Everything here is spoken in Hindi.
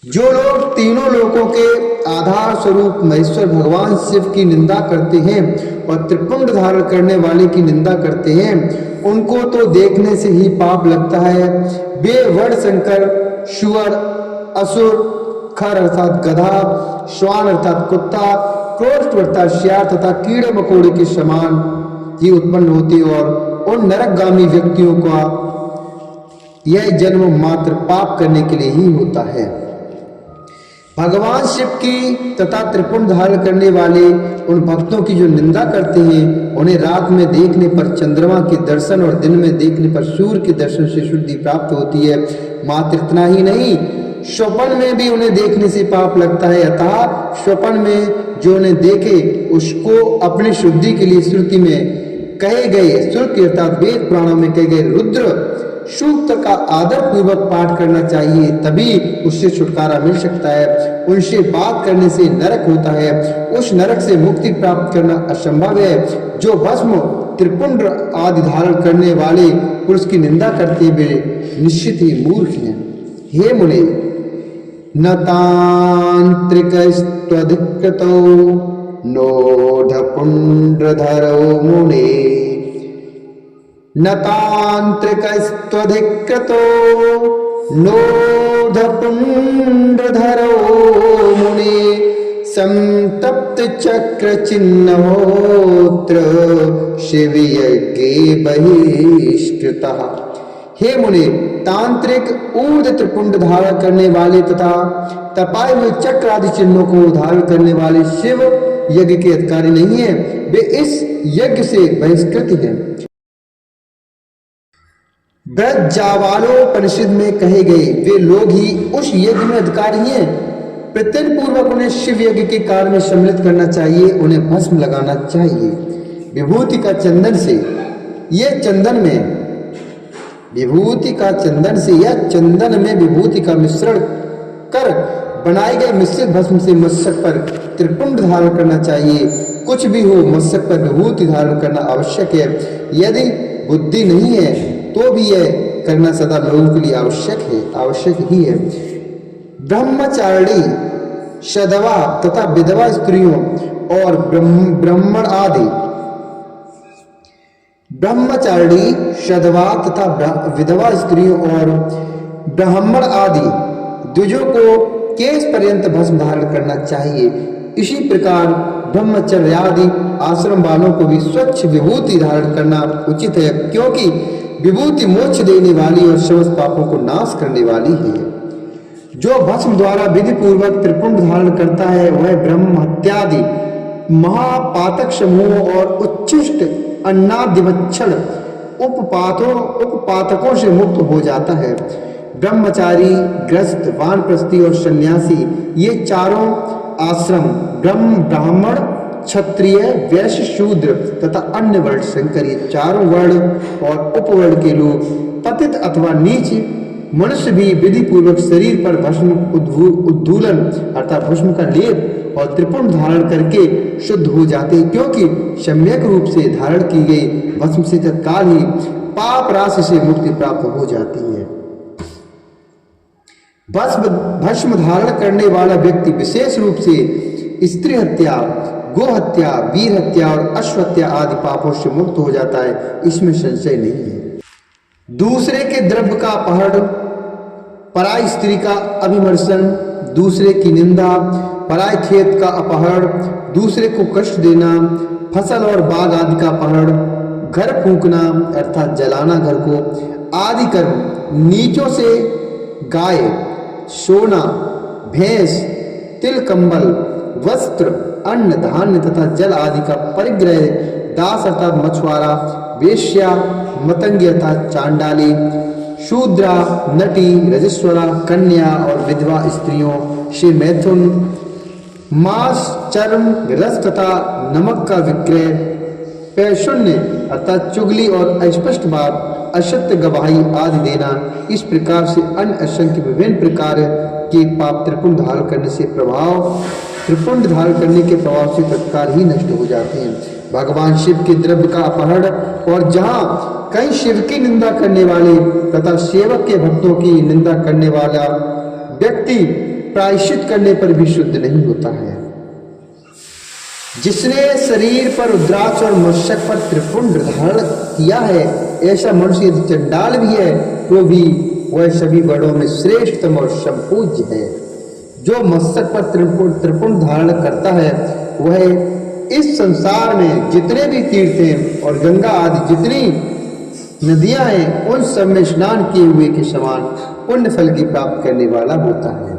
जो लोग तीनों लोकों के आधार स्वरूप महेश्वर भगवान शिव की निंदा करते हैं और त्रिपुंड धारण करने वाले की निंदा करते हैं, उनको तो देखने से ही पाप लगता है। वे वड शंकर, शुअर, असुर, खर अर्थात गधा, श्वान अर्थात कुत्ता, क्रोष्ट अर्थात शियार तथा कीड़े मकोड़े के समान ही उत्पन्न होते और उन नरकगामी व्यक्तियों का यह जन्म मात्र पाप करने के लिए ही होता है। भगवान शिव की तथा त्रिपुंड धारण करने वाले उन भक्तों की जो निंदा करते हैं, उन्हें रात में देखने पर चंद्रमा के दर्शन और दिन में देखने पर सूर्य के दर्शन से शुद्धि प्राप्त होती है। मात्र इतना ही नहीं, स्वप्न में भी उन्हें देखने से पाप लगता है। अतः स्वप्न में जो उन्हें देखे उसको अपनी शुद्धि के लिए श्रुति में कहे गए श्रुति अर्थात वेद पुराणों में कहे गए रुद्र सूक्त का आदर पूर्वक पाठ करना चाहिए, तभी उससे छुटकारा मिल सकता है। उनसे बात करने से नरक होता है, उस नरक से मुक्ति प्राप्त करना असंभव है। जो भस्म, त्रिपुंड आदि धारण करने वाले पुरुष की निंदा करते वे निश्चित ही मूर्ख हैं। हे मुने, न तांत्रिकस्त्वधिकृतो नोढपुंड्रधरो मुने, न तांत्रिकस्त्वधिकृतो नोढपुंड्रधरो मुने, संतप्त चक्र चिन्होत्र शिवयज्ञे बहिष्कृतः। हे मुने, तांत्रिक ऊर्ध त्रिपुंड धारण करने वाले तथा तपाए हुए चक्र आदि चिन्हों को धारण करने वाले शिव यज्ञ के अधिकारी नहीं है, वे इस यज्ञ से बहिष्कृत हैं। ब्रजजावालोपनिषद में कहे गए वे लोग ही उस यज्ञ में अधिकारी हैं। प्रत्येक पूर्वक उन्हें शिव यज्ञ के कार्य में सम्मिलित करना चाहिए, उन्हें भस्म लगाना चाहिए। विभूति का चंदन से यह चंदन में विभूति का चंदन से या चंदन में विभूति का मिश्रण कर बनाए गए मिश्रित भस्म से मस्तक पर त्रिपुंड धारण करना चाहिए। कुछ भी हो, मस्तक पर विभूति धारण करना आवश्यक है। यदि बुद्धि नहीं है तो भी यह करना सदा लोगों के लिए आवश्यक ही है। ब्रह्मचारिणी, सधवा तथा विधवा स्त्रियों और ब्राह्मण आदि ब्रह्मचारिणी, सधवा तथा विधवा स्त्रियों और ब्राह्मण आदि द्विजों को केश पर्यंत भस्म धारण करना चाहिए। इसी प्रकार ब्रह्मचर्य आदि आश्रम वालों को भी स्वच्छ विभूति धारण करना उचित है, क्योंकि विभूति मोक्ष देने वाली और समस्त पापों को नाश करने वाली है। जो भस्म द्वारा विधि पूर्वक त्रिपुंड धारण करता है वह ब्रह्म हत्यादि महापातक समूह और उच्छिष्ट अन्नादिवच्छल उपपातकों से मुक्त हो जाता है। ब्रह्मचारी, गृहस्थ, वानप्रस्थी और सन्यासी ये चारों आश्रम ब्राह्मण, क्षत्रिय, वैश्य, शूद्र तथा अन्य वर्ण शंकर ये चारों वर्ण और उपवर्ण के लोग पतित अथवा नीच मनुष्य भी विधि पूर्वक शरीर पर भस्म उद्धूलन अर्थात भस्म का लेप और त्रिपुंड धारण करके शुद्ध हो जाते हैं, क्योंकि सम्यक रूप से धारण की गई भस्म से तत्काल ही पाप राशि से मुक्ति प्राप्त हो जाती है। भस्म धारण करने वाला व्यक्ति विशेष रूप से स्त्री हत्या, गो हत्या, वीर हत्या और अश्व हत्या आदि पापों से मुक्त हो जाता है, इसमें संशय नहीं है। दूसरे के द्रव्य का अपहरण, पराई स्त्री का अभिमर्शन, दूसरे की निंदा, पराय खेत का अपहरण, दूसरे को कष्ट देना, फसल और बाग आदि का अपहरण, घर फूंकना अर्थात जलाना घर को आदि कर्म, नीचों से गाय, सोना, भैंस, तिल, कंबल, वस्त्र, अन्न, धान्य तथा जल आदि का परिग्रह, दास अर्थात मछुआरा, वेश्या, मतंगी अर्थात चांडाली, शूद्रा, नटी, रजस्वला, कन्या और विधवा स्त्रियों से मैथुन, मांस, चर्म, रस तथा नमक का विक्रय, पैशून्य अर्थात चुगली और अस्पष्ट बात, असत्य गवाही आदि देना, इस प्रकार से अन्य असंख्य विभिन्न प्रकार के पाप त्रिपुंड धारण करने के प्रभाव से तत्काल ही नष्ट हो जाते हैं। भगवान शिव के द्रव्य का अपहरण और जहाँ कई शिव की निंदा करने वाले तथा सेवक के भक्तों की निंदा करने वाला व्यक्ति प्रायश्चित करने पर भी शुद्ध नहीं होता है। जिसने शरीर पर रुद्राक्ष और मस्तक पर त्रिपुंड धारण किया है, ऐसा मनुष्य यदि चंडाल भी है तो भी वह सभी वर्णों में श्रेष्ठतम और संपूज्य है। जो मस्तक पर त्रिपुंड धारण करता है वह इस संसार में जितने भी तीर्थ हैं और गंगा आदि जितनी नदियां हैं उन सब में स्नान किए हुए के समान पुण्य फल की प्राप्त करने वाला होता है।